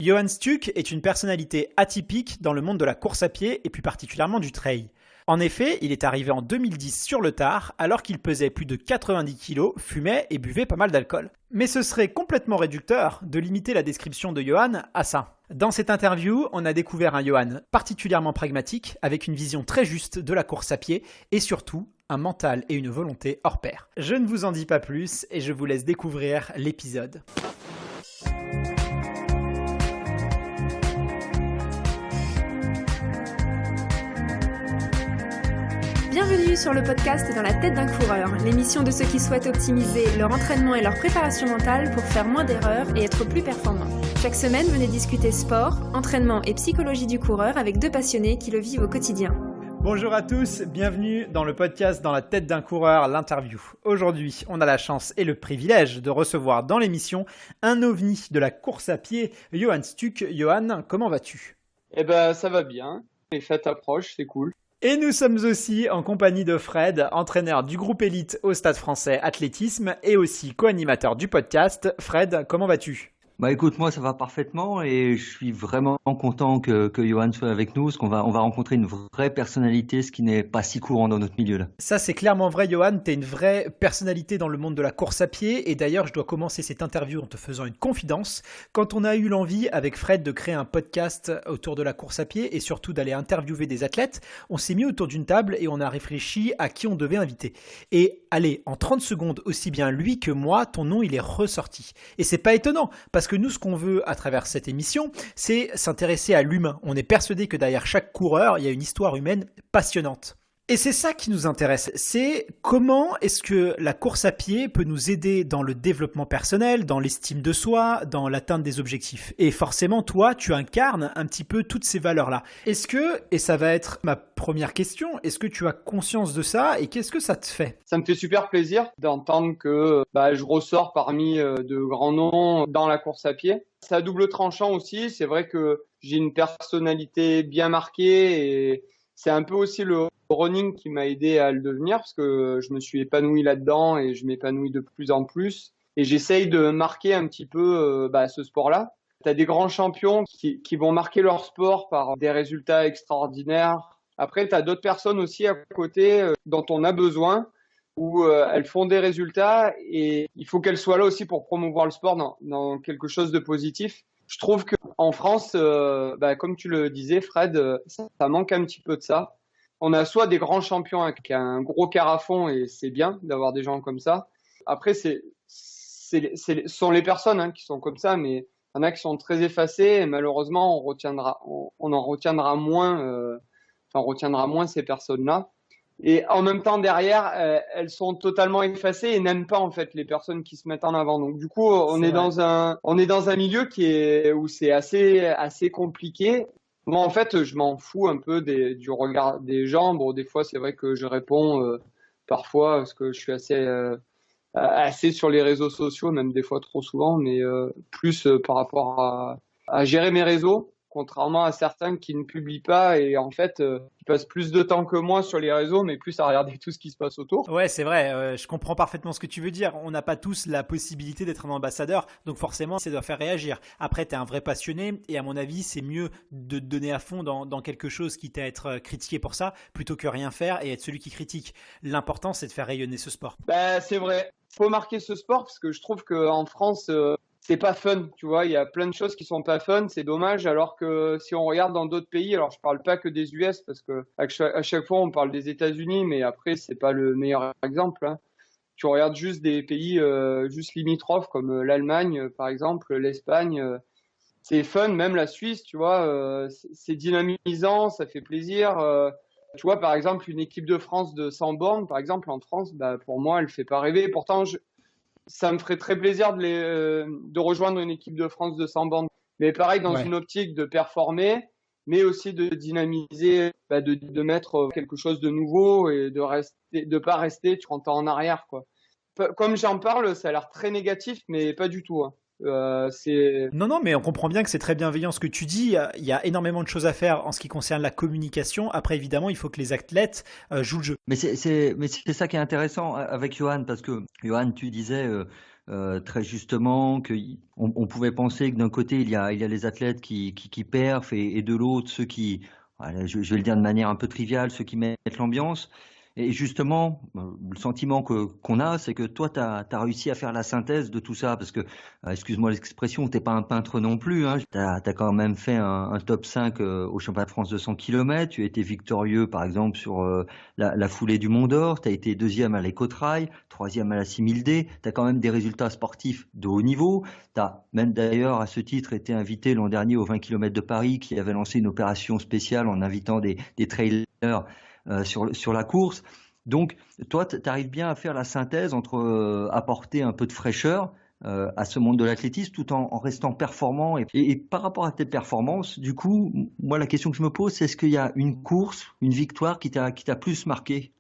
Johan Stuck est une personnalité atypique dans le monde de la course à pied et plus particulièrement du trail. En effet, il est arrivé en 2010 sur le tard alors qu'il pesait plus de 90 kg, fumait et buvait pas mal d'alcool. Mais ce serait complètement réducteur de limiter la description de Johan à ça. Dans cette interview, on a découvert un Johan particulièrement pragmatique, avec une vision très juste de la course à pied et surtout un mental et une volonté hors pair. Je ne vous en dis pas plus et je vous laisse découvrir l'épisode. Bienvenue sur le podcast Dans la tête d'un coureur, l'émission de ceux qui souhaitent optimiser leur entraînement et leur préparation mentale pour faire moins d'erreurs et être plus performants. Chaque semaine, venez discuter sport, entraînement et psychologie du coureur avec deux passionnés qui le vivent au quotidien. Bonjour à tous, bienvenue dans le podcast Dans la tête d'un coureur, l'interview. Aujourd'hui, on a la chance et le privilège de recevoir dans l'émission un ovni de la course à pied, Johan Stuck. Johan, comment vas-tu ? Ça va bien, les fêtes approchent, c'est cool. Et nous sommes aussi en compagnie de Fred, entraîneur du groupe élite au Stade Français Athlétisme et aussi co-animateur du podcast. Fred, comment vas-tu ? Écoute, moi ça va parfaitement et je suis vraiment content que Johan soit avec nous parce qu'on va rencontrer une vraie personnalité, ce qui n'est pas si courant dans notre milieu là. Ça c'est clairement vrai Johan, t'es une vraie personnalité dans le monde de la course à pied et d'ailleurs je dois commencer cette interview en te faisant une confidence. Quand on a eu l'envie avec Fred de créer un podcast autour de la course à pied et surtout d'aller interviewer des athlètes, on s'est mis autour d'une table et on a réfléchi à qui on devait inviter. Et allez, en 30 secondes, aussi bien lui que moi, ton nom il est ressorti. Et c'est pas étonnant parce que nous, ce qu'on veut à travers cette émission, c'est s'intéresser à l'humain. On est persuadé que derrière chaque coureur, il y a une histoire humaine passionnante. Et c'est ça qui nous intéresse, c'est comment est-ce que la course à pied peut nous aider dans le développement personnel, dans l'estime de soi, dans l'atteinte des objectifs. Et forcément, toi, tu incarnes un petit peu toutes ces valeurs-là. Est-ce que, et ça va être ma première question, est-ce que tu as conscience de ça et qu'est-ce que ça te fait ? Ça me fait super plaisir d'entendre que je ressors parmi de grands noms dans la course à pied. C'est à double tranchant aussi, c'est vrai que j'ai une personnalité bien marquée et c'est un peu aussi le running qui m'a aidé à le devenir parce que je me suis épanoui là-dedans et je m'épanouis de plus en plus. Et j'essaye de marquer un petit peu ce sport-là. Tu as des grands champions qui vont marquer leur sport par des résultats extraordinaires. Après, tu as d'autres personnes aussi à côté dont on a besoin où elles font des résultats et il faut qu'elles soient là aussi pour promouvoir le sport dans quelque chose de positif. Je trouve qu'en France, comme tu le disais, Fred, ça manque un petit peu de ça. On a soit des grands champions avec un gros carafon et c'est bien d'avoir des gens comme ça. Après, ce sont les personnes qui sont comme ça, mais il y en a qui sont très effacés et malheureusement, on en retiendra moins. On retiendra moins ces personnes-là. Et en même temps, derrière, elles sont totalement effacées et n'aiment pas en fait les personnes qui se mettent en avant. Donc du coup, on est dans un milieu où c'est assez compliqué. Moi, en fait, je m'en fous un peu du regard des gens. Bon, des fois, c'est vrai que je réponds parfois parce que je suis assez sur les réseaux sociaux, même des fois trop souvent, mais plus par rapport à gérer mes réseaux. Contrairement à certains qui ne publient pas et en fait qui passent plus de temps que moi sur les réseaux mais plus à regarder tout ce qui se passe autour. Ouais, c'est vrai, je comprends parfaitement ce que tu veux dire. On n'a pas tous la possibilité d'être un ambassadeur, donc forcément ça doit faire réagir. Après, tu es un vrai passionné et à mon avis, c'est mieux de te donner à fond dans quelque chose quitte à être critiqué pour ça plutôt que rien faire et être celui qui critique. L'important, c'est de faire rayonner ce sport. C'est vrai, faut marquer ce sport parce que je trouve qu'en France c'est pas fun, tu vois, il y a plein de choses qui sont pas fun, c'est dommage, alors que si on regarde dans d'autres pays, alors je parle pas que des US, parce que à chaque fois on parle des États-Unis, mais après c'est pas le meilleur exemple, hein. Tu regardes juste des pays juste limitrophes comme l'Allemagne par exemple, l'Espagne, c'est fun, même la Suisse, tu vois, c'est dynamisant, ça fait plaisir. Tu vois, par exemple, une équipe de France de 100 bornes, par exemple, en France, pour moi, elle fait pas rêver. Pourtant, ça me ferait très plaisir de rejoindre une équipe de France de 100 bornes. Mais pareil, dans une optique de performer, mais aussi de dynamiser, de mettre quelque chose de nouveau et de pas rester 30 ans en arrière, quoi. Comme j'en parle, ça a l'air très négatif, mais pas du tout, hein. Non, mais on comprend bien que c'est très bienveillant ce que tu dis. Il y a énormément de choses à faire en ce qui concerne la communication. Après, évidemment, il faut que les athlètes jouent le jeu. Mais c'est ça qui est intéressant avec Johan, parce que Johan, tu disais très justement on pouvait penser que d'un côté il y a les athlètes qui perfent et de l'autre ceux qui, voilà, je vais le dire de manière un peu triviale, ceux qui mettent l'ambiance. Et justement, le sentiment qu'on a, c'est que toi, tu as réussi à faire la synthèse de tout ça, parce que, excuse-moi l'expression, t'es pas un peintre non plus, hein. T'as quand même fait un top 5 au championnat de France de 100 km, tu as été victorieux, par exemple, sur la foulée du Mont d'Or, tu as été deuxième à l'Écotrail, troisième à la 6000D, tu as quand même des résultats sportifs de haut niveau, tu as même d'ailleurs, à ce titre, été invité l'an dernier aux 20 km de Paris, qui avait lancé une opération spéciale en invitant des trailers sur la course. Donc, toi, tu arrives bien à faire la synthèse entre apporter un peu de fraîcheur à ce monde de l'athlétisme tout en restant performant. Et par rapport à tes performances, du coup, moi, la question que je me pose, c'est est-ce qu'il y a une course, une victoire qui t'a plus marqué?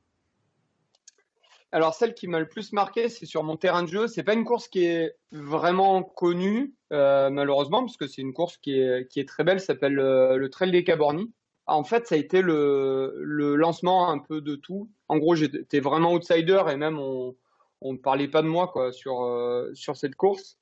Alors, celle qui m'a le plus marqué, c'est sur mon terrain de jeu. C'est pas une course qui est vraiment connue, malheureusement, parce que c'est une course qui est très belle, ça s'appelle le Trail des Cabornis. En fait, ça a été le lancement un peu de tout. En gros, j'étais vraiment outsider et même on ne parlait pas de moi quoi sur cette course.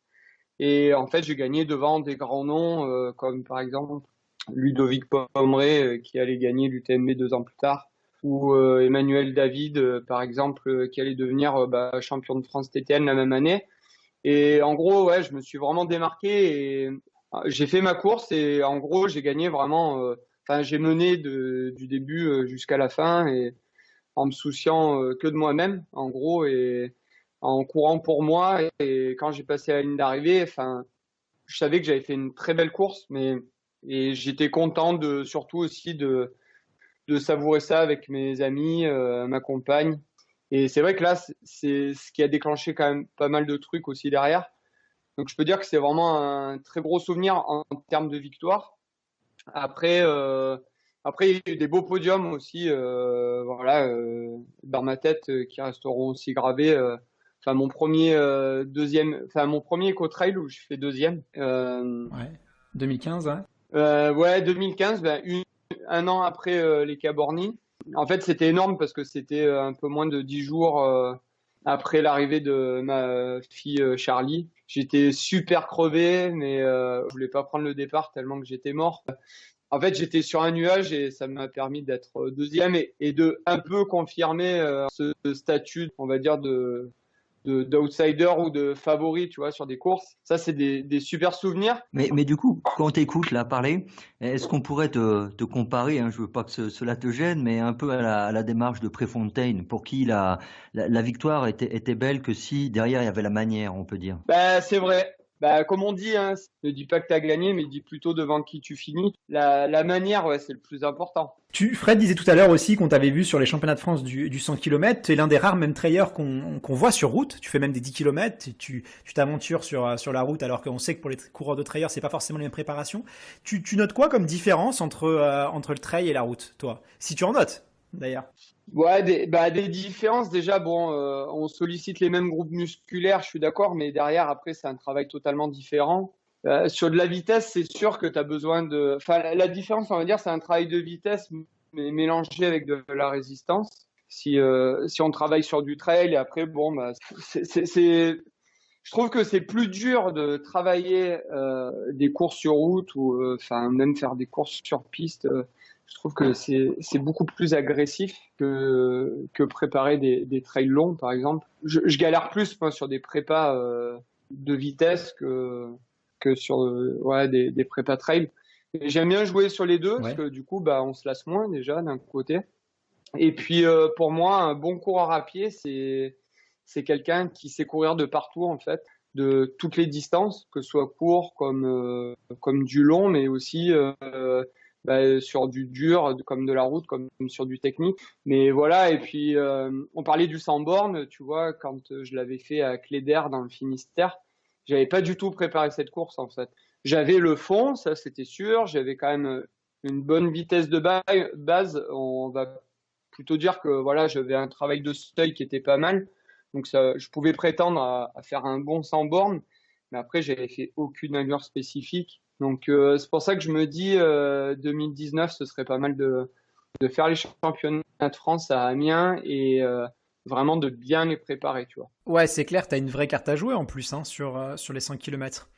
Et en fait, j'ai gagné devant des grands noms comme par exemple Ludovic Pommeret qui allait gagner l'UTMB 2 ans plus tard, ou Emmanuel David par exemple qui allait devenir champion de France TTN la même année. Et en gros, ouais, je me suis vraiment démarqué et j'ai fait ma course et en gros, j'ai gagné vraiment. Enfin, j'ai mené du début jusqu'à la fin et en me souciant que de moi-même, en gros, et en courant pour moi. Et quand j'ai passé la ligne d'arrivée, enfin, je savais que j'avais fait une très belle course, et j'étais content surtout aussi de savourer ça avec mes amis, ma compagne. Et c'est vrai que là, c'est ce qui a déclenché quand même pas mal de trucs aussi derrière. Donc je peux dire que c'est vraiment un très gros souvenir en termes de victoire. Après, il y a eu des beaux podiums aussi, voilà, dans ma tête, qui resteront aussi gravés. Enfin, mon premier mon premier éco-trail où je fais deuxième. Ouais. 2015, hein. Ouais, 2015, un an après les Cabornis. En fait, c'était énorme parce que c'était un peu moins de 10 jours après l'arrivée de ma fille Charlie. J'étais super crevé, mais je voulais pas prendre le départ tellement que j'étais mort. En fait, j'étais sur un nuage et ça m'a permis d'être deuxième et de un peu confirmer ce statut, on va dire, d'outsider ou de favori, tu vois, sur des courses. Ça, c'est des super souvenirs. Mais du coup, quand on t'écoute là parler, est-ce qu'on pourrait te comparer, hein, je veux pas que cela te gêne, mais un peu à la démarche de Préfontaine, pour qui la victoire était belle que si derrière il y avait la manière, on peut dire. C'est vrai. Comme on dit, hein, ne dis pas que tu as gagné, mais dis plutôt devant qui tu finis. La manière, ouais, c'est le plus important. Fred disait tout à l'heure aussi qu'on t'avait vu sur les championnats de France du 100 km. Tu es l'un des rares même trailers qu'on voit sur route. Tu fais même des 10 km. Tu t'aventures sur la route alors qu'on sait que pour les coureurs de trailers, c'est pas forcément les mêmes préparations. Tu notes quoi comme différence entre le trail et la route, toi? Si tu en notes, d'ailleurs. Ouais, des différences. Déjà, bon, on sollicite les mêmes groupes musculaires, je suis d'accord, mais derrière, après, c'est un travail totalement différent. Sur de la vitesse, c'est sûr que tu as besoin de. Enfin, la différence, on va dire, c'est un travail de vitesse, mais mélangé avec de la résistance. Si on travaille sur du trail, et après, bon, je trouve que c'est plus dur de travailler des courses sur route ou enfin même faire des courses sur piste. Je trouve que c'est beaucoup plus agressif que préparer des trails longs, par exemple. Je galère plus moi sur des prépas de vitesse que sur des prépas trail. Et j'aime bien jouer sur les deux parce que du coup on se lasse moins déjà d'un côté. Et puis pour moi un bon coureur à pied c'est quelqu'un qui sait courir de partout en fait, de toutes les distances, que ce soit court comme du long, mais aussi sur du dur comme de la route, comme sur du technique. Mais voilà, et puis on parlait du 100 bornes, tu vois, quand je l'avais fait à Cléder dans le Finistère, j'avais pas du tout préparé cette course en fait. J'avais le fond, ça c'était sûr, j'avais quand même une bonne vitesse de base, on va plutôt dire que voilà, j'avais un travail de seuil qui était pas mal. Donc ça, je pouvais prétendre à faire un bon 100 bornes, mais après j'avais fait aucune allure spécifique. Donc c'est pour ça que je me dis 2019 ce serait pas mal de faire les championnats de France à Amiens et vraiment de bien les préparer, tu vois. Ouais, c'est clair, tu as une vraie carte à jouer en plus sur les 100 km.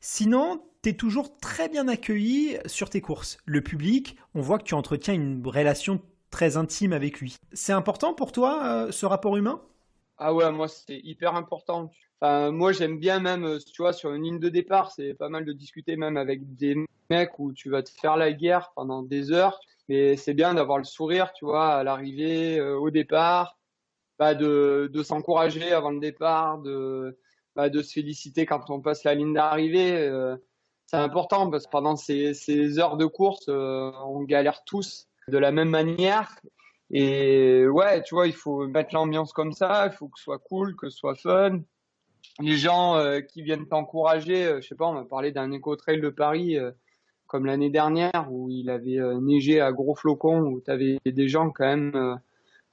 Sinon, tu es toujours très bien accueilli sur tes courses. Le public, on voit que tu entretiens une relation très intime avec lui. C'est important pour toi, ce rapport humain? Ah ouais, moi, c'est hyper important. Enfin, moi, j'aime bien même, tu vois, sur une ligne de départ, c'est pas mal de discuter même avec des mecs où tu vas te faire la guerre pendant des heures. Mais c'est bien d'avoir le sourire, tu vois, à l'arrivée, au départ, de s'encourager avant le départ, de se féliciter quand on passe la ligne d'arrivée. C'est important parce que pendant ces heures de course, on galère tous de la même manière. Et ouais, tu vois, il faut mettre l'ambiance comme ça, il faut que ce soit cool, que ce soit fun. Les gens qui viennent t'encourager, je sais pas, on m'a parlé d'un éco-trail de Paris comme l'année dernière où il avait neigé à gros flocons, où tu avais des gens quand même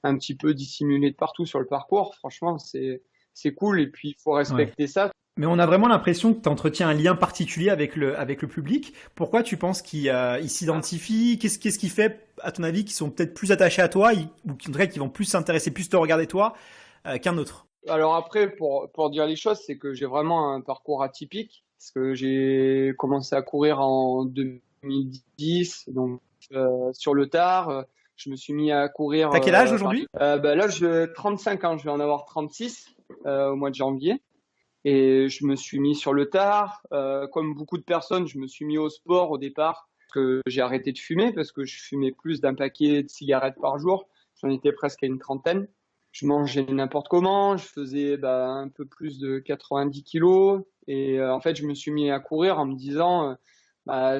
un petit peu dissimulés de partout sur le parcours. Franchement, c'est cool et puis il faut Ouais. respecter ça. Mais on a vraiment l'impression que tu entretiens un lien particulier avec le public. Pourquoi tu penses qu'ils s'identifient? Qu'est-ce qui fait, à ton avis, qu'ils sont peut-être plus attachés à toi ou en tout cas qu'ils vont plus s'intéresser, plus te regarder toi qu'un autre? Alors après, pour dire les choses, c'est que j'ai vraiment un parcours atypique parce que j'ai commencé à courir en 2010, donc sur le tard. Je me suis mis à courir. T'as quel âge aujourd'hui? Là, j'ai 35 ans, je vais en avoir 36 au mois de janvier. Et je me suis mis sur le tard. Comme beaucoup de personnes, je me suis mis au sport au départ. Que j'ai arrêté de fumer parce que je fumais plus d'un paquet de cigarettes par jour. J'en étais presque à une trentaine. Je mangeais n'importe comment. Je faisais un peu plus de 90 kilos. Et en fait, je me suis mis à courir en me disant,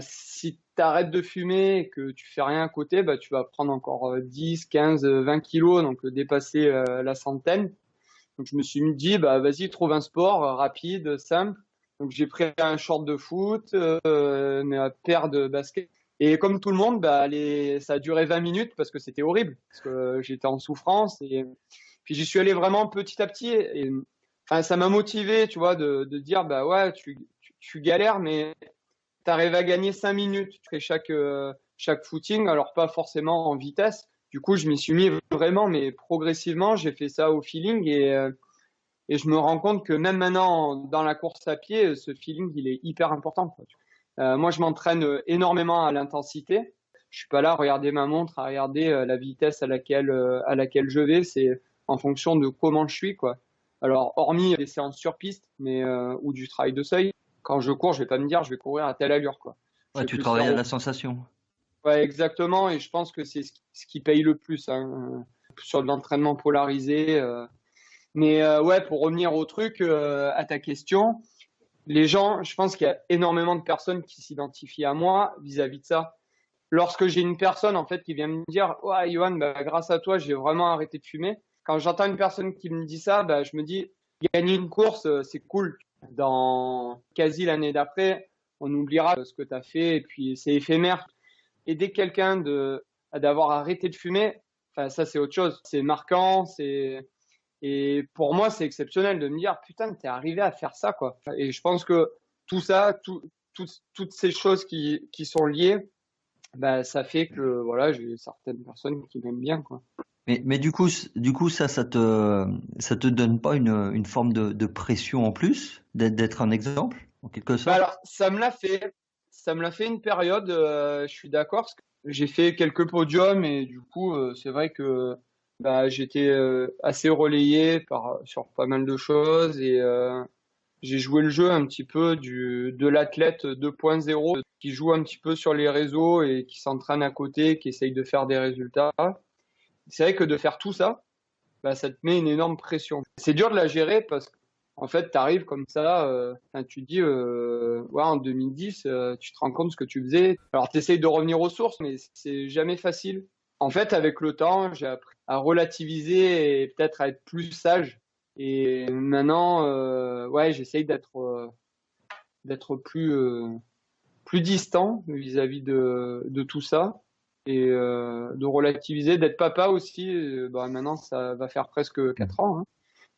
si tu arrêtes de fumer et que tu fais rien à côté, tu vas prendre encore 10, 15, 20 kilos, donc dépasser la centaine. Donc je me suis dit, vas-y, trouve un sport rapide, simple. Donc j'ai pris un short de foot, une paire de baskets. Et comme tout le monde, ça a duré 20 minutes parce que c'était horrible, parce que j'étais en souffrance. Et puis j'y suis allé vraiment petit à petit. Et enfin, ça m'a motivé, tu vois, de dire, ouais, tu galères, mais tu arrives à gagner 5 minutes. Tu fais chaque footing, alors pas forcément en vitesse. Du coup, je m'y suis mis vraiment, mais progressivement, j'ai fait ça au feeling et je me rends compte que même maintenant, dans la course à pied, ce feeling, il est hyper important, quoi. Moi, je m'entraîne énormément à l'intensité. Je suis pas là à regarder ma montre, à regarder la vitesse à laquelle je vais. C'est en fonction de comment je suis, quoi. Alors, hormis les séances sur piste, mais ou du travail de seuil, quand je cours, je vais pas me dire je vais courir à telle allure, quoi. Je Ouais, vais tu plus travailles faire à la sensation. Ouais, exactement. Et je pense que c'est ce qui paye le plus, hein, sur de l'entraînement polarisé. Mais ouais, pour revenir au truc, à ta question, les gens, je pense qu'il y a énormément de personnes qui s'identifient à moi vis-à-vis de ça. Lorsque j'ai une personne en fait qui vient me dire, ouais, Johan, grâce à toi, j'ai vraiment arrêté de fumer. Quand j'entends une personne qui me dit ça, je me dis, gagner une course, c'est cool. Dans quasi l'année d'après, on oubliera ce que tu as fait et puis c'est éphémère. Aider quelqu'un d'avoir arrêté de fumer, enfin, ça c'est autre chose. C'est marquant, et pour moi c'est exceptionnel de me dire putain, t'es arrivé à faire ça, quoi. Et je pense que tout ça, toutes ces choses qui sont liées, ça fait que voilà, j'ai certaines personnes qui m'aiment bien, quoi. Mais du coup, ça te donne pas une forme de pression en plus d'être un exemple, en quelque sorte? Alors, ça me l'a fait une période, je suis d'accord, parce que j'ai fait quelques podiums et du coup, c'est vrai que j'étais assez relayé sur pas mal de choses et j'ai joué le jeu un petit peu de l'athlète 2.0 qui joue un petit peu sur les réseaux et qui s'entraîne à côté, qui essaye de faire des résultats. C'est vrai que de faire tout ça, ça te met une énorme pression. C'est dur de la gérer parce qu'en fait, tu arrives comme ça, tu te dis, ouais, en 2010, tu te rends compte de ce que tu faisais. Alors, tu essayes de revenir aux sources, mais c'est jamais facile. En fait, avec le temps, j'ai appris à relativiser et peut-être à être plus sage. Et maintenant, ouais, j'essaye d'être plus distant vis-à-vis de tout ça et de relativiser, d'être papa aussi. Maintenant, ça va faire presque 4 ans, hein.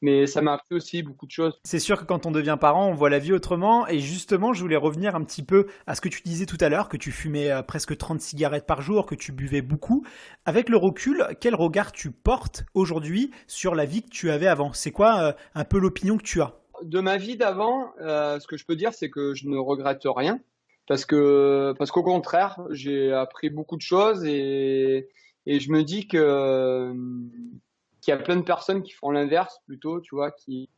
Mais ça m'a appris aussi beaucoup de choses. C'est sûr que quand on devient parent, on voit la vie autrement. Et justement, je voulais revenir un petit peu à ce que tu disais tout à l'heure, que tu fumais presque 30 cigarettes par jour, que tu buvais beaucoup. Avec le recul, quel regard tu portes aujourd'hui sur la vie que tu avais avant? C'est quoi un peu l'opinion que tu as? De ma vie d'avant, ce que je peux dire, c'est que je ne regrette rien. Parce qu'au contraire, j'ai appris beaucoup de choses et je me dis qu'il y a plein de personnes qui font l'inverse plutôt, tu vois, qui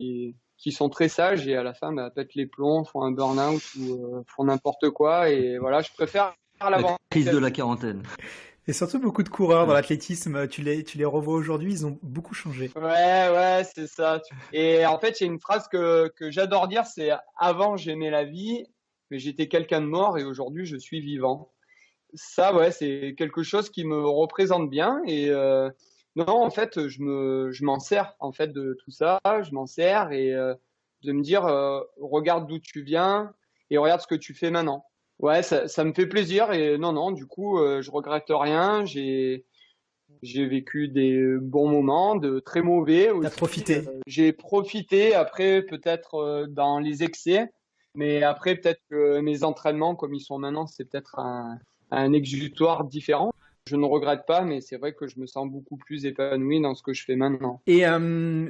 sont très sages et à la fin, bah, pètent les plombs, font un burn-out ou font n'importe quoi. Et voilà, je préfère La l'avoir. crise de la quarantaine. Et surtout beaucoup de coureurs dans Ouais. l'athlétisme, tu les revois aujourd'hui, ils ont beaucoup changé. Ouais, c'est ça. Et en fait, il y a une phrase que j'adore dire, c'est avant j'aimais la vie, mais j'étais quelqu'un de mort et aujourd'hui je suis vivant. Ça, ouais, c'est quelque chose qui me représente bien et non, en fait, je m'en sers en fait de tout ça, je m'en sers et de me dire regarde d'où tu viens et regarde ce que tu fais maintenant. Ouais, ça me fait plaisir et non, du coup, je regrette rien. J'ai vécu des bons moments, de très mauvais T'as aussi. profité. J'ai profité après peut-être dans les excès, mais après peut-être que mes entraînements comme ils sont maintenant, c'est peut-être un exutoire différent. Je ne regrette pas, mais c'est vrai que je me sens beaucoup plus épanoui dans ce que je fais maintenant. Et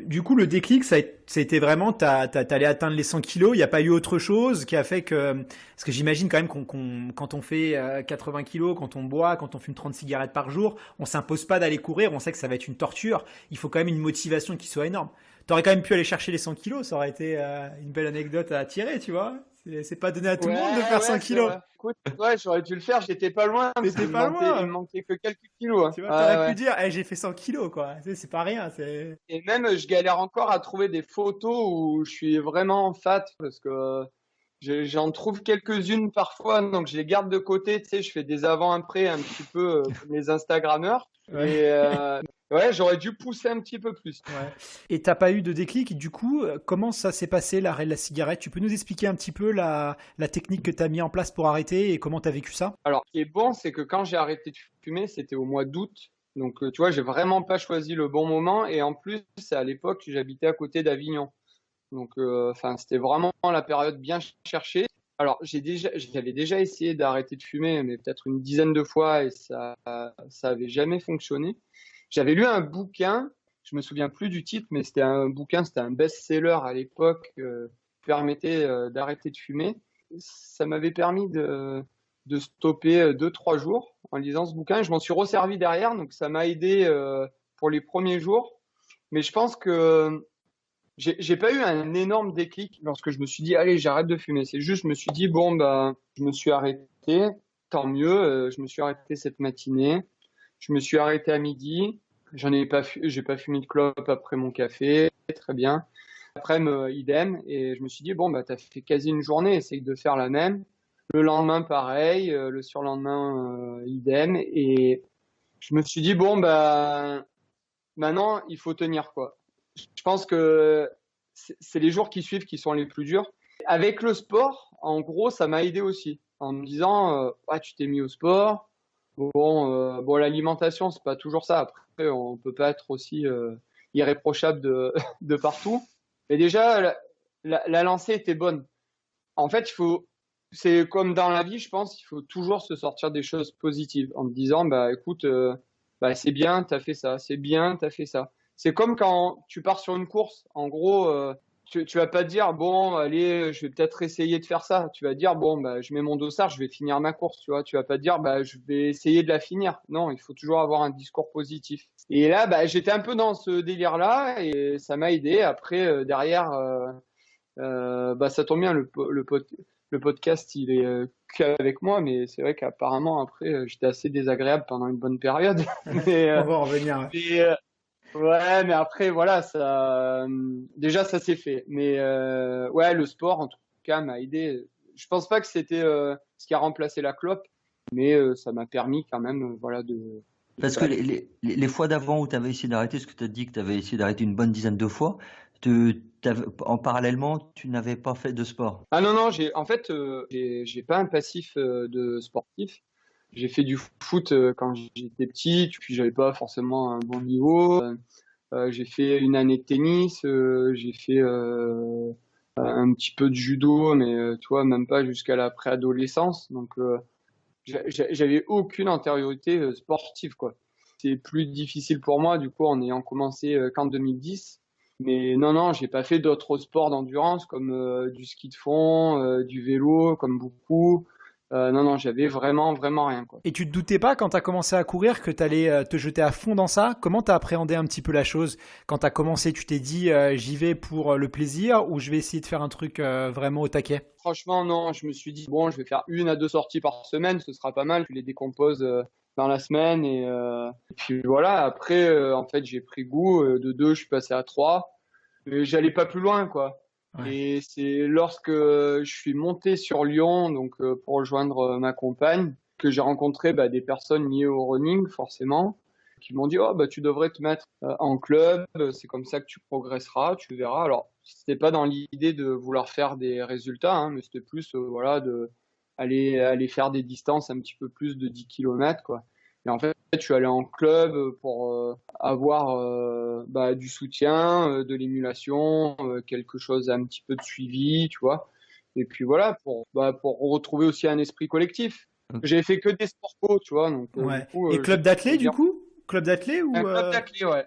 du coup, le déclic, ça a été vraiment, t'allais atteindre les 100 kilos, il n'y a pas eu autre chose qui a fait que... Parce que j'imagine quand même quand on fait 80 kilos, quand on boit, quand on fume 30 cigarettes par jour, on s'impose pas d'aller courir, on sait que ça va être une torture, il faut quand même une motivation qui soit énorme. T'aurais quand même pu aller chercher les 100 kilos, ça aurait été une belle anecdote à tirer, tu vois. C'est pas donné à tout le monde de faire 100 Ouais, c'est kilos. vrai. Écoute, ouais, j'aurais dû le faire, j'étais pas loin, parce T'étais qu'il pas il me loin. manquait que quelques kilos, hein. Tu vois, Ouais, t'aurais pu ouais. dire, hey, j'ai fait 100 kilos, quoi. C'est pas rien, c'est... Et même, je galère encore à trouver des photos où je suis vraiment fat parce que j'en trouve quelques-unes parfois, donc je les garde de côté. Tu sais, je fais des avant-après un petit peu comme les Instagrammeurs. Ouais. Et ouais, j'aurais dû pousser un petit peu plus. Ouais. Et t'as pas eu de déclic, du coup, comment ça s'est passé l'arrêt de la cigarette? Tu peux nous expliquer un petit peu la technique que t'as mis en place pour arrêter et comment t'as vécu ça? Alors, ce qui est bon, c'est que quand j'ai arrêté de fumer, c'était au mois d'août. Donc, tu vois, j'ai vraiment pas choisi le bon moment. Et en plus, à l'époque, j'habitais à côté d'Avignon. Donc, enfin, c'était vraiment la période bien cherchée. Alors, j'avais déjà essayé d'arrêter de fumer, mais peut-être une dizaine de fois, et ça avait jamais fonctionné. J'avais lu un bouquin, je me souviens plus du titre, mais c'était un best-seller à l'époque, qui permettait d'arrêter de fumer. Ça m'avait permis de stopper 2, 3 jours en lisant ce bouquin. Je m'en suis resservi derrière, donc ça m'a aidé pour les premiers jours. Mais je pense que j'ai pas eu un énorme déclic lorsque je me suis dit, allez, j'arrête de fumer. C'est juste, je me suis dit, bon, bah, je me suis arrêté, tant mieux, je me suis arrêté cette matinée, je me suis arrêté à midi, j'ai pas fumé de clope après mon café, très bien. Après, idem, et je me suis dit, bon, bah, t'as fait quasi une journée, essaye de faire la même. Le lendemain, pareil, le surlendemain, idem, et je me suis dit, bon, bah, maintenant, il faut tenir, quoi. Je pense que c'est les jours qui suivent qui sont les plus durs. Avec le sport, en gros, ça m'a aidé aussi. En me disant, ah, tu t'es mis au sport. Bon, l'alimentation, c'est pas toujours ça. Après, on peut pas être aussi irréprochable de partout. Mais déjà, la lancée était bonne. En fait, c'est comme dans la vie, je pense, il faut toujours se sortir des choses positives en te disant, bah, écoute, bah, c'est bien, t'as fait ça, c'est bien, t'as fait ça. C'est comme quand tu pars sur une course. En gros, tu vas pas te dire, bon, allez, je vais peut-être essayer de faire ça. Tu vas te dire, bon, bah, je mets mon dossard, je vais finir ma course, tu vois. Tu vas pas te dire, bah, je vais essayer de la finir. Non, il faut toujours avoir un discours positif. Et là, bah, j'étais un peu dans ce délire-là et ça m'a aidé. Après, derrière, bah, ça tombe bien, le podcast, il est qu'avec moi, mais c'est vrai qu'apparemment, après, j'étais assez désagréable pendant une bonne période. Mais, On va en revenir. mais, ouais, mais après, voilà, déjà, ça s'est fait. Mais ouais, le sport, en tout cas, m'a aidé. Je pense pas que c'était ce qui a remplacé la clope, mais ça m'a permis quand même, voilà, Parce que les fois d'avant où tu avais essayé d'arrêter, ce que tu as dit que tu avais essayé d'arrêter une bonne dizaine de fois, en parallèlement, tu n'avais pas fait de sport. Ah non, non, en fait, j'ai pas un passif de sportif. J'ai fait du foot quand j'étais petit, puis j'avais pas forcément un bon niveau. J'ai fait une année de tennis, j'ai fait un petit peu de judo, mais tu vois, même pas jusqu'à la préadolescence. Donc, j'avais aucune antériorité sportive, quoi. C'est plus difficile pour moi, du coup, en ayant commencé qu'en 2010. Mais non, j'ai pas fait d'autres sports d'endurance comme du ski de fond, du vélo, comme beaucoup. Non, j'avais vraiment rien, quoi. Et tu te doutais pas quand tu as commencé à courir que tu allais te jeter à fond dans ça? Comment tu as appréhendé un petit peu la chose? Quand tu as commencé, tu t'es dit j'y vais pour le plaisir ou je vais essayer de faire un truc vraiment au taquet? Franchement, non, je me suis dit, bon, je vais faire 1 à 2 sorties par semaine, ce sera pas mal. Je les décompose dans la semaine et puis voilà. Après, en fait, j'ai pris goût. De 2, je suis passé à 3. Mais j'allais pas plus loin, quoi. Ouais. Et c'est lorsque je suis monté sur Lyon, donc pour rejoindre ma compagne, que j'ai rencontré des personnes liées au running, forcément, qui m'ont dit, oh, tu devrais te mettre en club, c'est comme ça que tu progresseras, tu verras. Alors, c'était pas dans l'idée de vouloir faire des résultats, hein, mais c'était plus, voilà, de aller faire des distances un petit peu plus de 10 km, quoi. Et en fait, je suis allé en club pour avoir du soutien, de l'émulation, quelque chose, un petit peu de suivi, tu vois. Et puis voilà, pour retrouver aussi un esprit collectif. J'ai fait que des sports co, tu vois, donc du Ouais. coup, Et club d'athlé du bien coup? Club d'athlé un ou club d'athlé, ouais.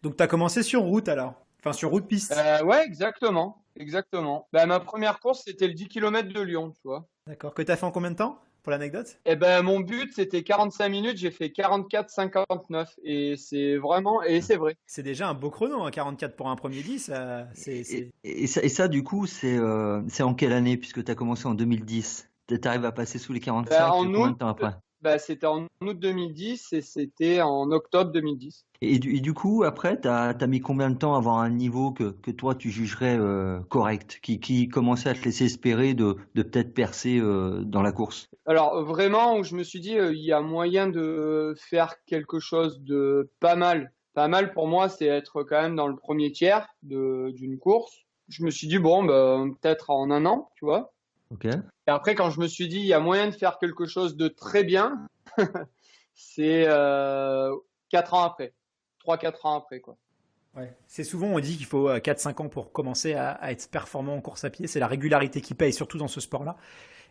Donc tu as commencé sur route alors? Enfin sur route piste. Ouais, exactement, exactement. Ma première course, c'était le 10 km de Lyon, tu vois. D'accord. Que tu as fait en combien de temps pour l'anecdote? Mon but, c'était 45 minutes, j'ai fait 44,59 et c'est vraiment, et c'est vrai. C'est déjà un beau chrono, hein, 44 pour un premier 10. Et ça, du coup, c'est en quelle année, puisque tu as commencé en 2010? Tu arrives à passer sous les 45 En combien août, de temps après? c'était en août 2010 et c'était en octobre 2010. Et du coup, après, tu as mis combien de temps à avoir un niveau que toi, tu jugerais correct, qui commençait à te laisser espérer de peut-être percer dans la course? Alors vraiment, où je me suis dit, il y a moyen de faire quelque chose de pas mal. Pas mal pour moi, c'est être quand même dans le premier tiers d'une course. Je me suis dit, bon, peut-être en 1 an, tu vois. Ok. Et après, quand je me suis dit, il y a moyen de faire quelque chose de très bien, c'est 4 ans après. 3-4 ans après, quoi. Ouais. C'est souvent, on dit qu'il faut 4-5 ans pour commencer à être performant en course à pied. C'est la régularité qui paye, surtout dans ce sport-là.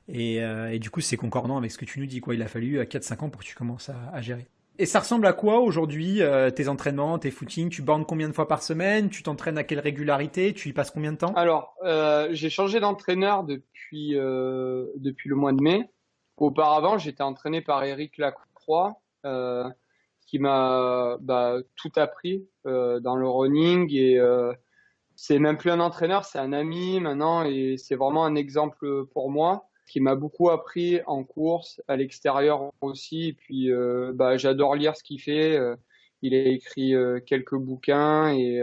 Et du coup, c'est concordant avec ce que tu nous dis, quoi. Il a fallu 4-5 ans pour que tu commences à gérer. Et ça ressemble à quoi aujourd'hui, tes entraînements, tes footings? Tu bornes combien de fois par semaine? Tu t'entraînes à quelle régularité? Tu y passes combien de temps? Alors, j'ai changé d'entraîneur depuis le mois de mai. Auparavant, j'étais entraîné par Éric Lacroix, qui m'a tout appris dans le running et c'est même plus un entraîneur, c'est un ami maintenant et c'est vraiment un exemple pour moi qui m'a beaucoup appris en course, à l'extérieur aussi. Et puis, j'adore lire ce qu'il fait. Il a écrit quelques bouquins et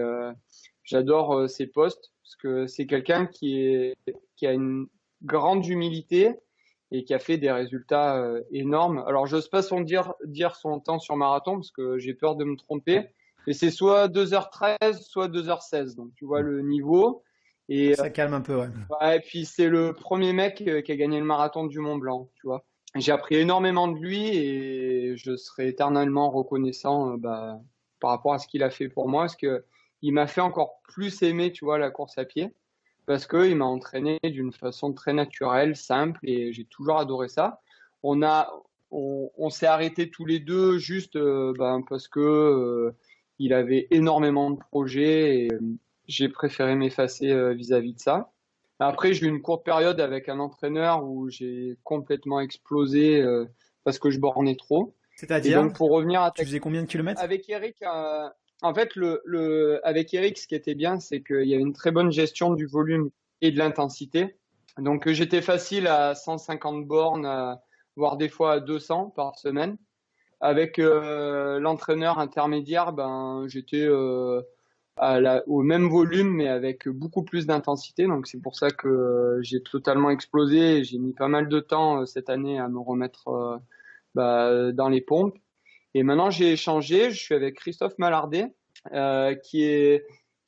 j'adore ses posts parce que c'est quelqu'un qui a une grande humilité et qui a fait des résultats énormes. Alors, j'ose pas dire son temps sur marathon parce que j'ai peur de me tromper. Et c'est soit 2h13, soit 2h16. Donc, tu vois le niveau. Et Ça calme un peu, ouais. ouais, et puis c'est le premier mec qui a gagné le marathon du Mont Blanc, tu vois. J'ai appris énormément de lui et je serai éternellement reconnaissant par rapport à ce qu'il a fait pour moi, parce que il m'a fait encore plus aimer, tu vois, la course à pied, parce que il m'a entraîné d'une façon très naturelle, simple, et j'ai toujours adoré ça. On s'est arrêtés tous les deux juste parce que il avait énormément de projets et j'ai préféré m'effacer vis-à-vis de ça. Après, j'ai eu une courte période avec un entraîneur où j'ai complètement explosé parce que je bornais trop. Et C'est-à-dire, donc, pour revenir à tu faisais combien de kilomètres? avec Eric, en fait, avec Eric, ce qui était bien, c'est qu'il y avait une très bonne gestion du volume et de l'intensité. Donc, j'étais facile à 150 bornes, voire des fois à 200 par semaine. Avec l'entraîneur intermédiaire, j'étais au même volume, mais avec beaucoup plus d'intensité. Donc, c'est pour ça que j'ai totalement explosé. J'ai mis pas mal de temps cette année à me remettre dans les pompes. Et maintenant, j'ai changé. Je suis avec Christophe Mallardet, qui